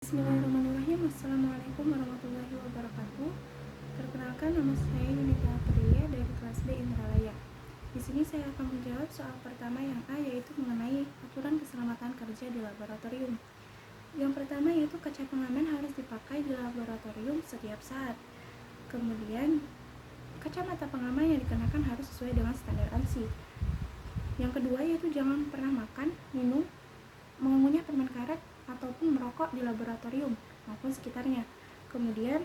Bismillahirrahmanirrahim. Assalamualaikum warahmatullahi wabarakatuh. Perkenalkan, nama saya Yunita Aprilia dari kelas B Indralaya. Di sini saya akan menjawab soal pertama yang A, yaitu mengenai aturan keselamatan kerja di laboratorium. Yang pertama yaitu kaca pengaman harus dipakai di laboratorium setiap saat. Kemudian kacamata pengaman yang dikenakan harus sesuai dengan standar ANSI. Yang kedua yaitu jangan pernah makan, minum, mengunyah permen karet ataupun merokok di laboratorium maupun sekitarnya. Kemudian,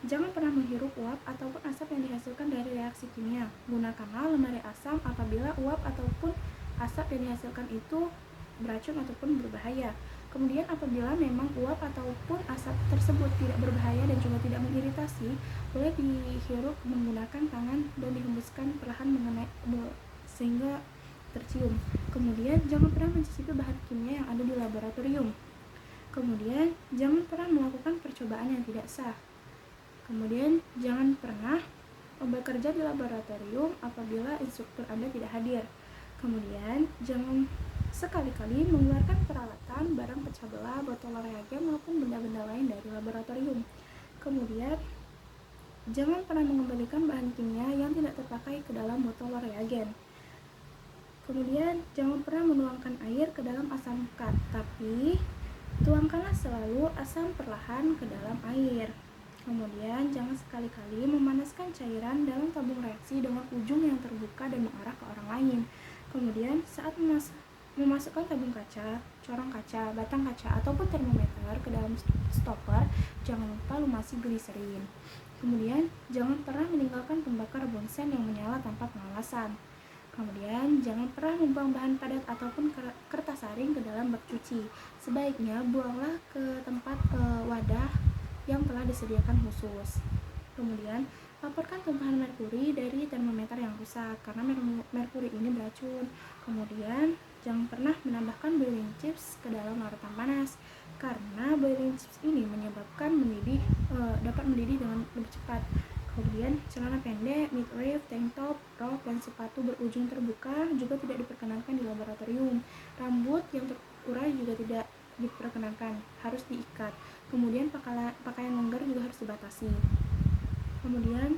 jangan pernah menghirup uap ataupun asap yang dihasilkan dari reaksi kimia. Gunakanlah lemari asam apabila uap ataupun asap yang dihasilkan itu beracun ataupun berbahaya. Kemudian, apabila memang uap ataupun asap tersebut tidak berbahaya dan juga tidak mengiritasi, boleh dihirup menggunakan tangan dan dihembuskan perlahan sehingga tercium. Kemudian, jangan pernah mencicipi bahan kimia yang ada di laboratorium. Kemudian, jangan pernah melakukan percobaan yang tidak sah. Kemudian, jangan pernah bekerja di laboratorium apabila instruktur Anda tidak hadir. Kemudian, jangan sekali-kali mengeluarkan peralatan, barang pecah belah, botol reagen maupun benda-benda lain dari laboratorium. Kemudian, jangan pernah mengembalikan bahan kimia yang tidak terpakai ke dalam botol reagen. Kemudian, jangan pernah menuangkan air ke dalam asam kat, tapi tuangkanlah selalu asam perlahan ke dalam air. Kemudian, jangan sekali-kali memanaskan cairan dalam tabung reaksi dengan ujung yang terbuka dan mengarah ke orang lain. Kemudian, saat memasukkan tabung kaca, corong kaca, batang kaca, ataupun termometer ke dalam stopper, jangan lupa lumasi gliserin. Kemudian, jangan pernah meninggalkan pembakar bonsen yang menyala tanpa pengawasan. Kemudian, jangan pernah membuang bahan padat ataupun kertas saring ke dalam bak cuci. Sebaiknya buanglah ke tempat wadah yang telah disediakan khusus. Kemudian, laporkan tumpahan merkuri dari termometer yang rusak karena merkuri ini beracun. Kemudian, jangan pernah menambahkan boiling chips ke dalam larutan panas karena boiling chips ini menyebabkan dapat mendidih dengan lebih cepat. Kemudian, celana pendek, midriff, tank top, rok, dan sepatu berujung terbuka juga tidak diperkenankan di laboratorium. Rambut yang terurai juga tidak diperkenankan, harus diikat. Kemudian, pakaian longgar juga harus dibatasi. Kemudian,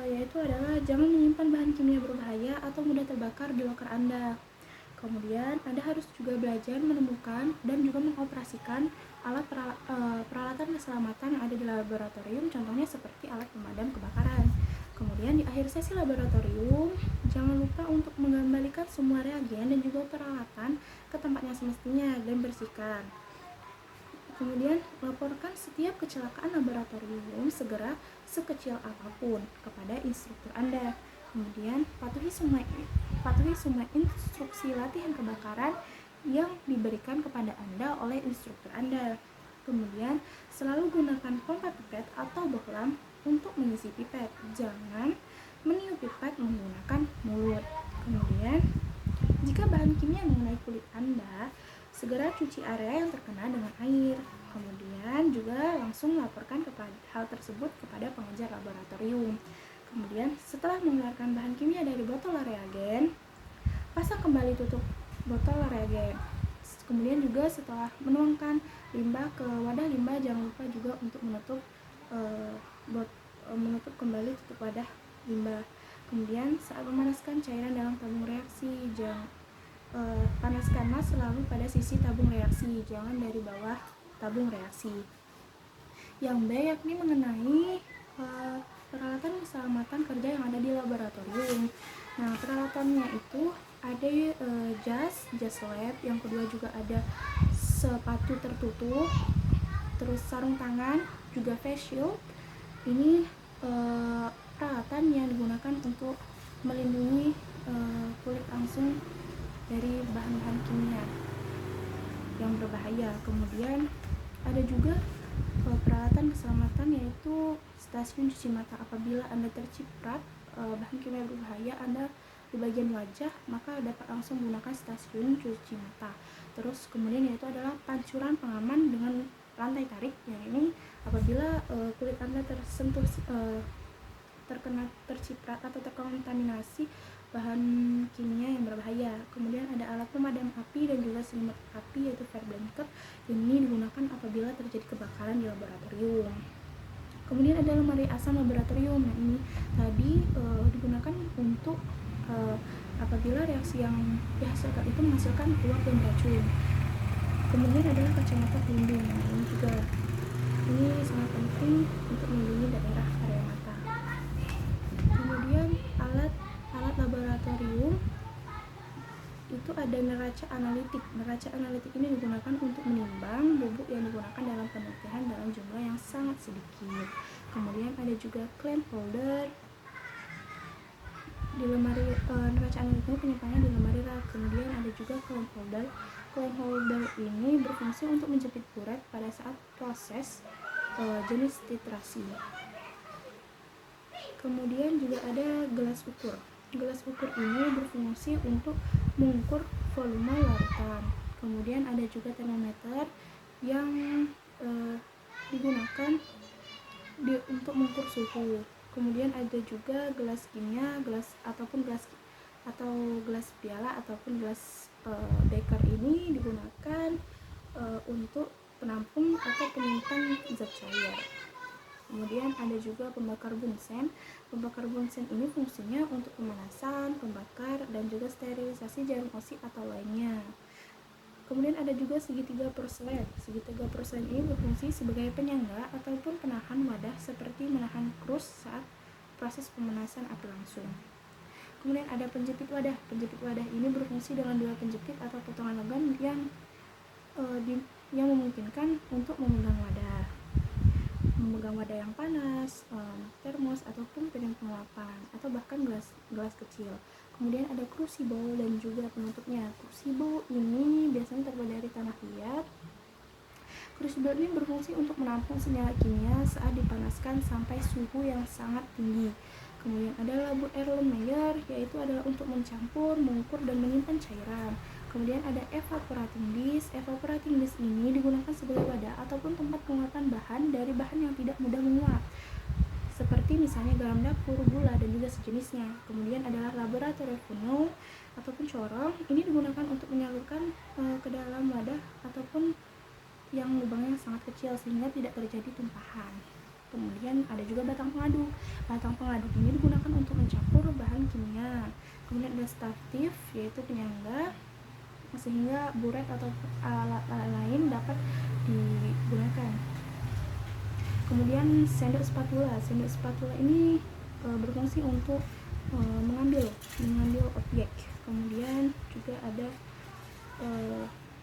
yaitu adalah jangan menyimpan bahan kimia berbahaya atau mudah terbakar di loker Anda. Kemudian, Anda harus juga belajar menemukan dan juga mengoperasikan peralatan keselamatan yang ada di laboratorium, contohnya seperti alat pemadam kebakaran. Kemudian, di akhir sesi laboratorium, jangan lupa untuk mengembalikan semua reagen dan juga peralatan ke tempatnya semestinya dan bersihkan. Kemudian, laporkan setiap kecelakaan laboratorium segera sekecil apapun kepada instruktur Anda. Kemudian, patuhi semua instruksi latihan kebakaran yang diberikan kepada Anda oleh instruktur Anda. Kemudian, selalu gunakan pompa pipet atau bohlam untuk mengisi pipet. Jangan meniup pipet menggunakan mulut. Kemudian, jika bahan kimia mengenai kulit Anda, segera cuci area yang terkena dengan air. Kemudian juga langsung laporkan hal tersebut kepada pengajar laboratorium. Kemudian, setelah mengeluarkan bahan kimia dari botol reagen, pasang kembali tutup botol reagen. Kemudian juga setelah menuangkan limbah ke wadah limbah, jangan lupa juga untuk menutup kembali tutup wadah limbah. Kemudian saat memanaskan cairan dalam tabung reaksi, panaskanlah selalu pada sisi tabung reaksi, jangan dari bawah tabung reaksi. Yang B yakni mengenai peralatan keselamatan kerja yang ada di laboratorium. Nah, peralatannya itu ada jas lab, yang kedua juga ada sepatu tertutup, terus sarung tangan, juga face shield. Ini peralatan yang digunakan untuk melindungi kulit langsung dari bahan-bahan kimia yang berbahaya. Kemudian ada juga peralatan keselamatan yaitu stasiun cuci mata. Apabila Anda terciprat bahan kimia berbahaya di bagian wajah, maka dapat langsung menggunakan stasiun cuci mata. Terus kemudian yaitu adalah pancuran pengaman dengan rantai tarik, yang ini apabila kulit Anda terciprat atau terkontaminasi bahan kimia yang berbahaya. Kemudian ada alat pemadam api dan juga selimut api yaitu fire blanket. Ini digunakan apabila terjadi kebakaran di laboratorium. Kemudian ada lemari asam laboratorium. Nah, ini tadi digunakan untuk apabila reaksi yang dihasilkan itu menghasilkan uap dan racun. Kemudian adalah kacamata pelindung. Nah, ini sangat penting untuk melindungi daerah area mata. Kemudian alat laboratorium itu ada neraca analitik. Neraca analitik ini digunakan untuk menimbang bubuk yang digunakan dalam penelitian dalam jumlah yang sangat sedikit. Kemudian ada juga clamp holder. Di lemari neraca analitik ini penyimpanannya di lemari rak. Kemudian ada juga clamp holder. Clamp holder ini berfungsi untuk menjepit buret pada saat proses jenis titrasi. Kemudian juga ada gelas ukur. Gelas ukur ini berfungsi untuk mengukur volume larutan. Kemudian ada juga termometer yang digunakan untuk mengukur suhu. Kemudian ada juga gelas kimia, gelas piala ataupun gelas beker ini digunakan untuk penampung atau penyimpan zat cair. Kemudian ada juga pembakar bunsen. Pembakar bunsen ini fungsinya untuk pemanasan, pembakar, dan juga sterilisasi jarum osi atau lainnya. Kemudian ada juga segitiga porselen. Segitiga porselen ini berfungsi sebagai penyangga ataupun penahan wadah seperti menahan krus saat proses pemanasan api langsung. Kemudian ada penjepit wadah. Penjepit wadah ini berfungsi dengan dua penjepit atau potongan logam yang memungkinkan untuk memegang wadah yang panas, termos ataupun piring pengelapan atau bahkan gelas kecil. Kemudian ada crucible dan juga penutupnya. Crucible ini biasanya terbuat dari tanah liat. Crucible ini berfungsi untuk menampung senyawa kimia saat dipanaskan sampai suhu yang sangat tinggi. Kemudian ada labor Erlenmeyer, yaitu adalah untuk mencampur, mengukur, dan menyimpan cairan. Kemudian ada evaporating dish. Evaporating dish ini digunakan sebagai wadah ataupun tempat penguapan bahan dari bahan yang tidak mudah menguap, seperti misalnya garam dapur, gula, dan juga sejenisnya. Kemudian adalah laboratorium funnel ataupun corong. Ini digunakan untuk menyalurkan ke dalam wadah ataupun yang lubangnya sangat kecil sehingga tidak terjadi tumpahan. Kemudian ada juga batang pengaduk. Batang pengaduk ini digunakan untuk mencampur bahan kimia. Kemudian ada statif, yaitu penyangga sehingga buret atau alat lain dapat digunakan. Kemudian sendok spatula. Sendok spatula ini berfungsi untuk mengambil objek. Kemudian juga ada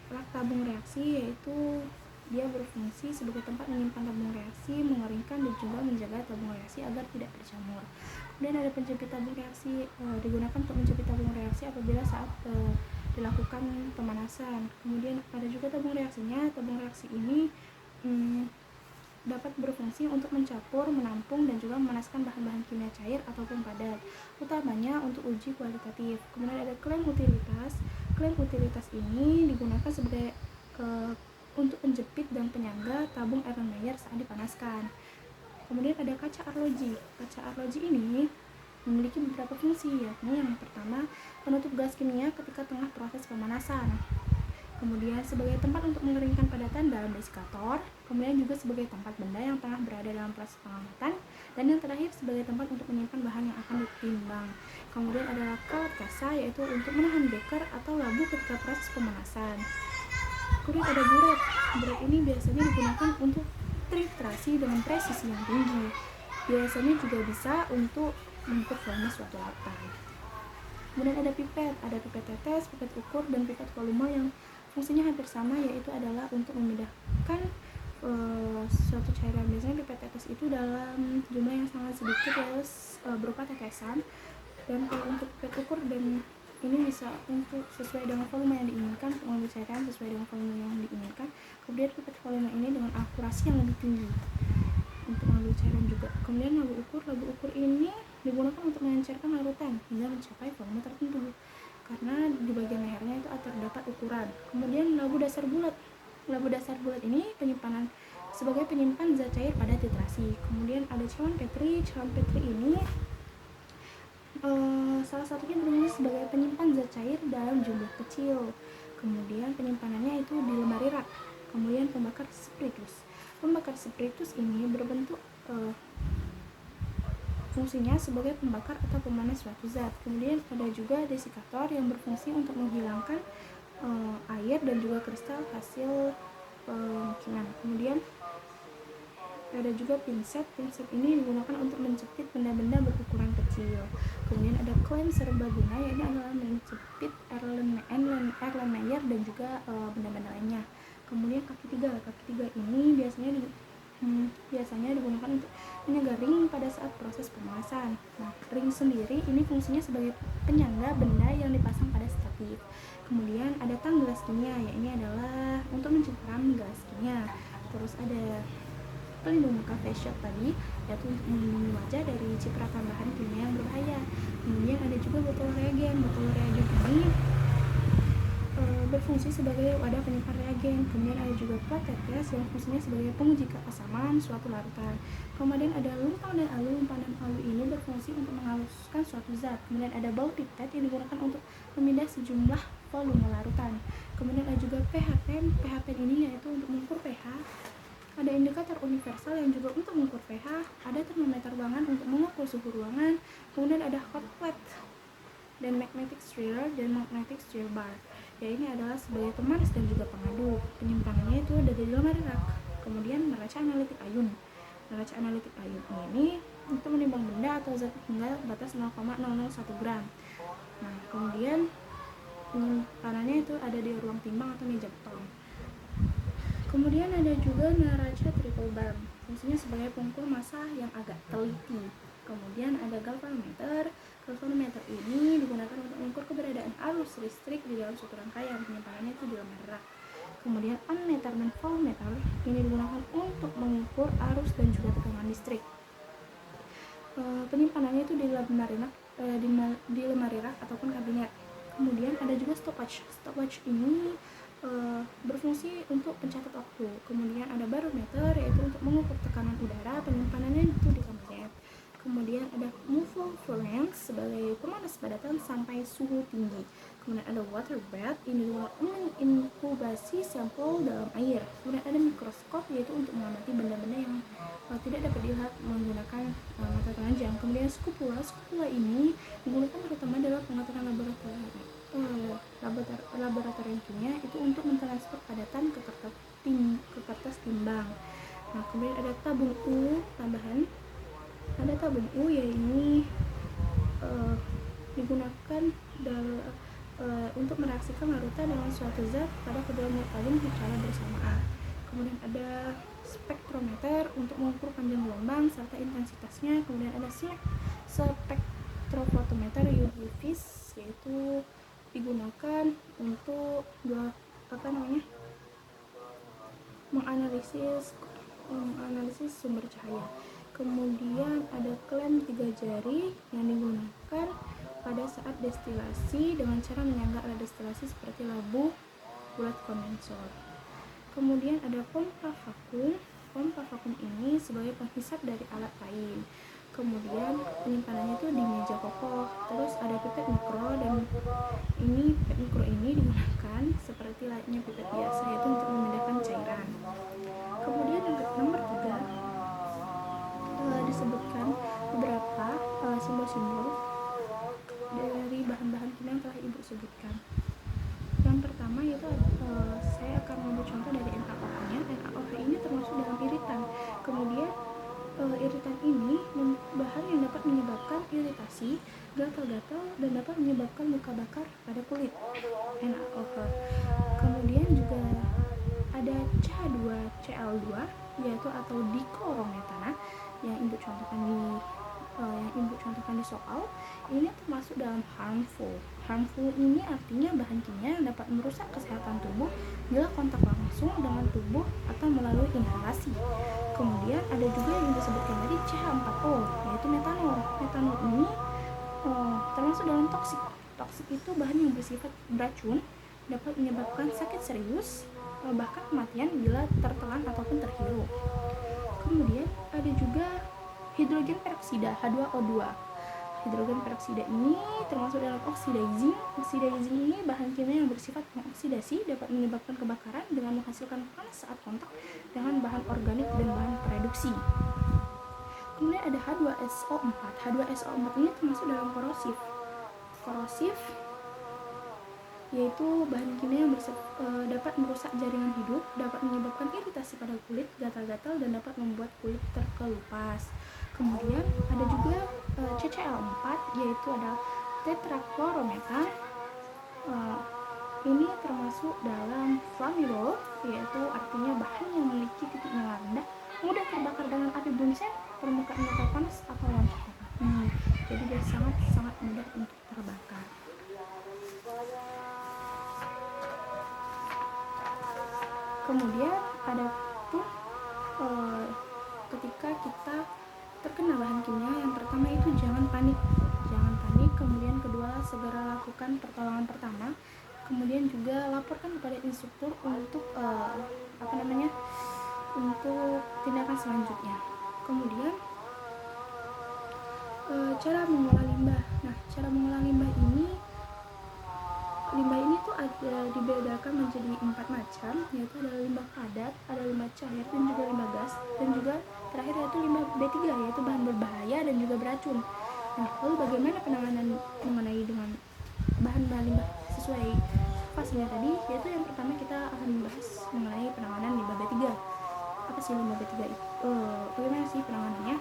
rak tabung reaksi, yaitu dia berfungsi sebagai tempat menyimpan tabung reaksi, mengeringkan, dan juga menjaga tabung reaksi agar tidak berjamur. Kemudian ada penjepit tabung reaksi, digunakan untuk menjepit tabung reaksi apabila saat dilakukan pemanasan. Kemudian ada juga tabung reaksinya. Tabung reaksi ini dapat berfungsi untuk mencampur, menampung, dan juga memanaskan bahan-bahan kimia cair ataupun padat, utamanya untuk uji kualitatif. Kemudian ada klaim utilitas. Klaim utilitas ini digunakan sebagai untuk penjepit dan penyangga tabung Erlenmeyer saat dipanaskan. Kemudian ada kaca arloji. Kaca arloji ini memiliki beberapa fungsi, yakni yang pertama penutup gas kimia ketika tengah proses pemanasan. Kemudian sebagai tempat untuk mengeringkan padatan dalam desikator. Kemudian juga sebagai tempat benda yang tengah berada dalam proses pengamatan. Dan yang terakhir sebagai tempat untuk menyimpan bahan yang akan ditimbang. Kemudian ada kawat kasa, yaitu untuk menahan beker atau labu ketika proses pemanasan. Kemudian ada buret. Buret ini biasanya digunakan untuk titrasi dengan presisi yang tinggi. Biasanya juga bisa untuk mengukur volume suatu lautan. Kemudian ada pipet tetes, pipet ukur, dan pipet volume yang fungsinya hampir sama, yaitu adalah untuk memindahkan suatu cairan. Biasanya pipet tetes itu dalam jumlah yang sangat sedikit, yaitu berupa tetesan. Dan kalau untuk pipet ukur, dan ini bisa untuk sesuai dengan volume yang diinginkan, mengambil cairan sesuai dengan volume yang diinginkan. Kemudian pipet volume ini dengan akurasi yang lebih tinggi untuk mengambil cairan juga. Kemudian labu ukur ini digunakan untuk mengencerkan larutan hingga mencapai volume tertentu, karena di bagian lehernya itu terdapat ukuran. Kemudian labu dasar bulat. Labu dasar bulat ini penyimpanan sebagai penyimpan zat cair pada titrasi. Kemudian ada cawan Petri. Cawan Petri ini Salah satunya berfungsi sebagai penyimpan zat cair dalam jumlah kecil. Kemudian penyimpanannya itu di lemari rak. Kemudian pembakar spiritus. Pembakar spiritus ini berbentuk fungsinya sebagai pembakar atau pemanas suatu zat. Kemudian ada juga desikator yang berfungsi untuk menghilangkan air dan juga kristal hasil pemukiman. Kemudian ada juga pinset. Pinset ini digunakan untuk menjepit benda-benda berukuran kecil. Kemudian ada klem serbaguna, yaitu adalah menjepit airliner dan juga benda-benda lainnya. Kemudian kaki tiga ini biasanya digunakan untuk menjaga ring pada saat proses pemanasan. Nah, ring sendiri ini fungsinya sebagai penyangga benda yang dipasang pada statif. Kemudian ada tang gelas kimia, ini adalah untuk mencengkeram gelas kimia. Terus ada pelindung muka face shield tadi, yaitu untuk melindungi wajah dari cipratan bahan kimia yang berbahaya. Kemudian ada juga botol reagen. Botol reagen ini berfungsi sebagai wadah penyimpan reagen. Kemudian ada juga plat tetes yang fungsinya sebagai penguji keasaman suatu larutan. Kemudian ada lumpang dan alu. Lumpang dan alu ini berfungsi untuk menghaluskan suatu zat. Kemudian ada ball pipet yang digunakan untuk memindah sejumlah volume larutan. Kemudian ada juga pH pen. pH pen ini yaitu untuk mengukur pH. Ada indikator universal yang juga untuk mengukur pH. Ada termometer ruangan untuk mengukur suhu ruangan. Kemudian ada hot plate dan magnetic stirrer dan magnetic stir bar. Ya, ini adalah sebagai pemanas dan juga pengaduk. Penyimpanannya itu ada di lemari rak. Kemudian neraca analitik ayun. Neraca analitik ayun ini untuk menimbang benda atau zat hingga batas 0,001 gram. Nah, kemudian penyimpanannya itu ada di ruang timbang atau meja beton. Kemudian ada juga neraca triple bar, fungsinya sebagai pengukur massa yang agak teliti. Kemudian ada galvanometer. Galvanometer ini digunakan untuk mengukur keberadaan arus listrik di dalam suatu rangkaian. Penyimpanannya itu di lemari rak. Kemudian ammeter dan voltmeter ini digunakan untuk mengukur arus dan juga tegangan listrik. Penyimpanannya itu di lemari rak ataupun kabinet. Kemudian ada juga stopwatch. Stopwatch ini berfungsi untuk pencatat waktu. Kemudian ada barometer, yaitu untuk mengukur tekanan udara. Penyimpanannya itu di kabinet. Kemudian ada mufluence sebagai pemanas padatan sampai suhu tinggi. Kemudian ada water bath, ini untuk menginkubasi sampel dalam air. Kemudian ada mikroskop, yaitu untuk mengamati benda-benda yang tidak dapat dilihat menggunakan mata telanjang. Kemudian skopula. Skopula ini digunakan terutama dalam pengaturan laboratorium kimia, itu untuk mentransfer padatan ke kertas timbang. Nah, kemudian ada tabung U tambahan. Ada tabung U, yaitu digunakan untuk mereaksikan larutan dengan suatu zat pada kedua mulut tabung secara bersamaan. Kemudian ada spektrometer untuk mengukur panjang gelombang serta intensitasnya. Kemudian ada spektrofotometer UV vis, yaitu digunakan untuk menganalisis sumber cahaya. Kemudian ada klem 3 jari yang digunakan pada saat destilasi dengan cara menyangga alat destilasi seperti labu bulat kondensor. Kemudian ada pompa vakum. Pompa vakum ini sebagai penghisap dari alat lain. Kemudian penyimpanannya itu di meja kokoh. Terus ada pipet mikro, dan pipet mikro ini digunakan seperti layaknya pipet biasa, yaitu untuk memindahkan cairan. Kemudian yang nomor 3 disebutkan beberapa simbol-simbol dari bahan-bahan kimia yang telah ibu sebutkan. Yang pertama yaitu saya akan mengambil contoh dari NaOH-nya. NaOH ini termasuk dalam iritan. Kemudian iritan ini bahan yang dapat menyebabkan iritasi, gatal-gatal, dan dapat menyebabkan luka bakar pada kulit. NaOH. Kemudian juga ada CH2Cl2, yaitu atau diklorometana yang ibu contohkan di soal. Ini termasuk dalam harmful. Harmful ini artinya bahan kimia yang dapat merusak kesehatan tubuh bila kontak langsung dengan tubuh atau melalui inhalasi. Kemudian ada juga yang disebutkan tadi CH4O, yaitu metanol. Metanol ini termasuk dalam toksik. Toksik itu bahan yang bersifat beracun, dapat menyebabkan sakit serius, bahkan kematian bila tertelan ataupun terhirup. Kemudian ada juga hidrogen peroksida H2O2. hidrogen peroksida ini termasuk dalam oksidizing. Oksidizing ini bahan kimia yang bersifat mengoksidasi, dapat menyebabkan kebakaran dengan menghasilkan panas saat kontak dengan bahan organik dan bahan pereduksi. Kemudian ada H2SO4. H2SO4 ini termasuk dalam korosif. Korosif yaitu bahan kimia yang dapat merusak jaringan hidup, dapat menyebabkan iritasi pada kulit, gatal-gatal, dan dapat membuat kulit terkelupas. Kemudian ada juga CCl4, yaitu ada tetraklorometan. Ini termasuk dalam flammable, yaitu artinya bahan yang memiliki titiknya rendah, mudah terbakar dengan api bunsen, permukaannya terpanas atau loncat. Jadi dia sangat mudah untuk terbakar. Kemudian ada pun ketika kita terkena bahan kimia, yang pertama itu jangan panik. Kemudian kedua, segera lakukan pertolongan pertama. Kemudian juga laporkan kepada instruktur untuk untuk tindakan selanjutnya. Kemudian cara mengolah limbah. Nah, cara mengolah limbah ini tuh ada dibedakan menjadi 4 macam, yaitu ada limbah padat, ada limbah cair, dan juga limbah gas, dan juga terakhir yaitu limbah B3, yaitu bahan berbahaya dan juga beracun. Nah, lalu bagaimana penanganan mengenai dengan bahan-bahan limbah sesuai fasenya tadi? Yaitu yang pertama kita akan membahas mengenai penanganan limbah B3. Apa sih limbah B3 itu? Bagaimana sih penanganannya?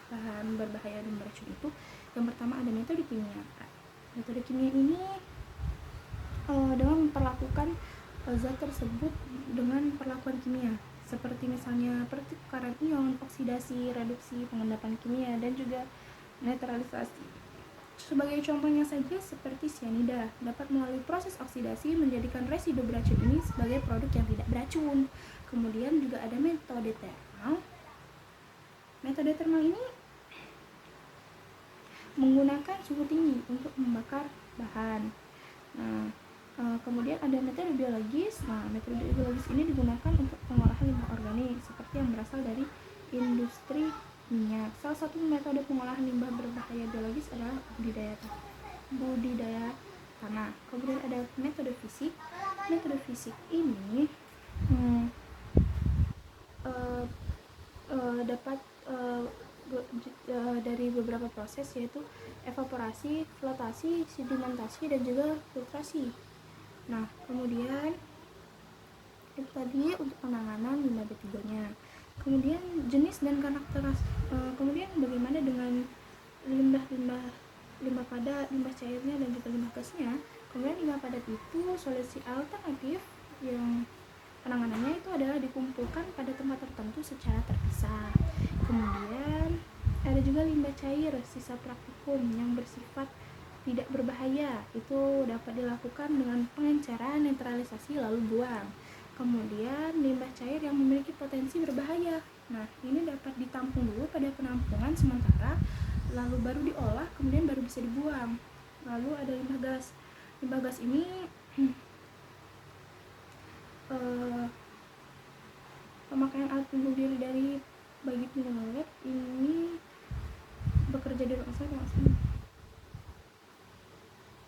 Bahan berbahaya dan beracun itu, yang pertama ada metode kimia. Metode kimia ini dengan memperlakukan zat tersebut dengan perlakuan kimia, seperti misalnya pertukaran ion, oksidasi, reduksi, pengendapan kimia, dan juga netralisasi. Sebagai contohnya saja seperti sianida dapat melalui proses oksidasi menjadikan residu beracun ini sebagai produk yang tidak beracun. Kemudian juga ada metode termal. Metode termal ini menggunakan suhu tinggi untuk membakar bahan. Kemudian ada metode biologis. Nah, metode biologis ini digunakan untuk pengolahan limbah organik seperti yang berasal dari industri minyak. Salah satu metode pengolahan limbah berbahaya biologis adalah budidaya tanah. Kemudian ada metode fisik. Metode fisik ini dapat dari beberapa proses, yaitu evaporasi, flotasi, sedimentasi, dan juga filtrasi. Nah, kemudian itu tadi untuk penanganan limbah B3-nya. Kemudian jenis dan kemudian bagaimana dengan limbah padat, limbah cairnya, dan juga limbah gasnya. Kemudian limbah padat itu solusi alternatif yang penanganannya itu adalah dikumpulkan pada tempat tertentu secara terpisah. Kemudian ada juga limbah cair, sisa praktikum yang bersifat tidak berbahaya, itu dapat dilakukan dengan pengenceran, netralisasi, lalu buang. Kemudian limbah cair yang memiliki potensi berbahaya, nah ini dapat ditampung dulu pada penampungan sementara, lalu baru diolah, kemudian baru bisa dibuang. Lalu ada limbah gas. Limbah gas ini pemakaian alat pelindung diri dari bagi penyelenggara ini bekerja di ruang asam.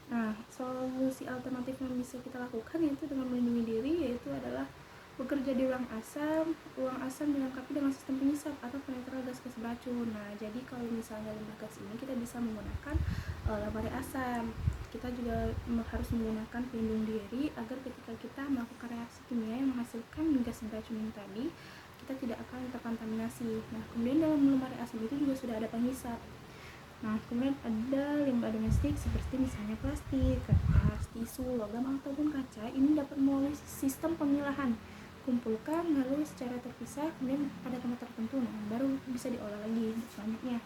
Nah, solusi alternatif yang bisa kita lakukan yaitu dengan melindungi diri, yaitu adalah bekerja di ruang asam dilengkapi dengan sistem pengisap atau penetral gas beracun. Nah, jadi kalau misalnya limbah gas ini kita bisa menggunakan lampu asam. Kita juga harus menggunakan pelindung diri agar ketika kita melakukan reaksi kimia yang menghasilkan gas beracun ini tadi, kita tidak akan terkontaminasi. Nah, kemudian dalam lemari asam itu juga sudah ada pengisap. Nah, kemudian ada limbah domestik seperti misalnya plastik, kertas, tisu, logam, ataupun kaca. Ini dapat melalui sistem pemilahan. Kumpulkan lalu secara terpisah, kemudian pada tempat tertentu, nah baru bisa diolah lagi selanjutnya.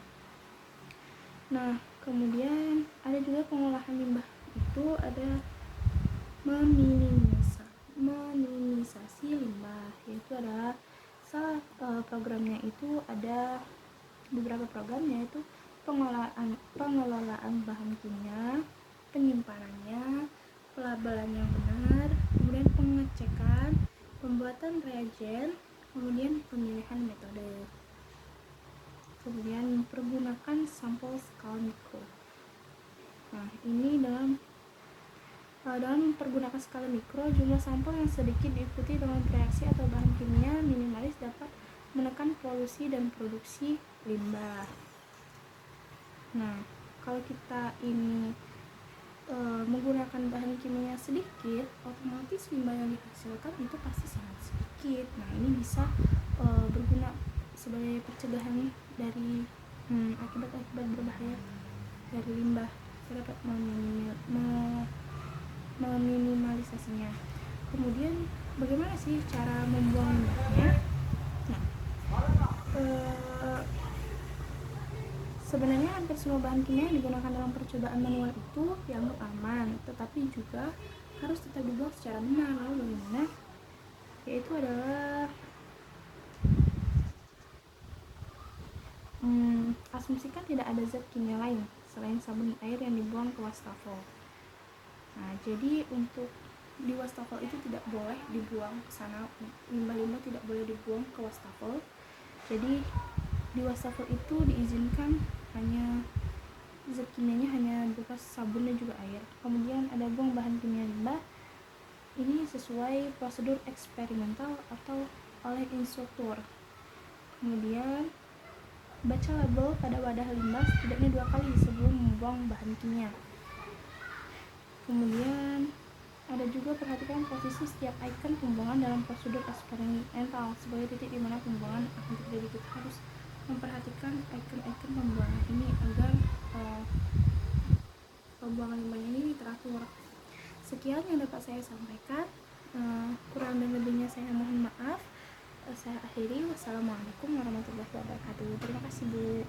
Nah, kemudian ada juga pengolahan limbah, itu ada minimisasi limbah, yaitu adalah programnya itu ada beberapa program, yaitu pengelolaan bahan kimia, penyimpanannya, pelabelan yang benar, kemudian pengecekan, pembuatan reagen, kemudian pemilihan metode, kemudian mempergunakan sampel skala mikro. Dalam mempergunakan skala mikro, jumlah sampel yang sedikit diikuti dengan reaksi atau bahan kimia minimalis dapat menekan polusi dan produksi limbah. Nah, kalau kita ini menggunakan bahan kimia sedikit, otomatis limbah yang dihasilkan itu pasti sangat sedikit. Nah, ini bisa berguna sebagai pencegahan dari akibat-akibat berbahaya dari limbah. Kita dapat meminimalisasinya. Kemudian bagaimana sih cara membuang limbahnya? Nah, sebenarnya hampir semua bahan kimia yang digunakan dalam percobaan manual itu dianggap aman, tetapi juga harus tetap dibuang secara benar. Lalu bagaimana? Yaitu adalah asumsikan tidak ada zat kimia lain selain sabun air yang dibuang ke wastafel. Nah, jadi untuk di wastafel itu tidak boleh dibuang ke sana, limbah-limbah tidak boleh dibuang ke wastafel. Jadi di wastafel itu diizinkan hanya zat kimianya hanya berupa sabun dan juga air. Kemudian ada buang bahan kimia limbah. Ini sesuai prosedur eksperimental atau oleh instruktur. Kemudian baca label pada wadah limbah setidaknya 2 kali sebelum membuang bahan kimia. Kemudian ada juga perhatikan posisi setiap icon pembuangan dalam prosedur eksperimental sebagai titik di mana pembuangan akan terjadi. Kita harus memperhatikan icon-icon pembuangan ini agar pembuangan limbahnya ini teratur. Sekian yang dapat saya sampaikan. Kurang dan lebihnya saya mohon maaf. Saya akhiri. Wassalamualaikum warahmatullahi wabarakatuh. Terima kasih, Bu.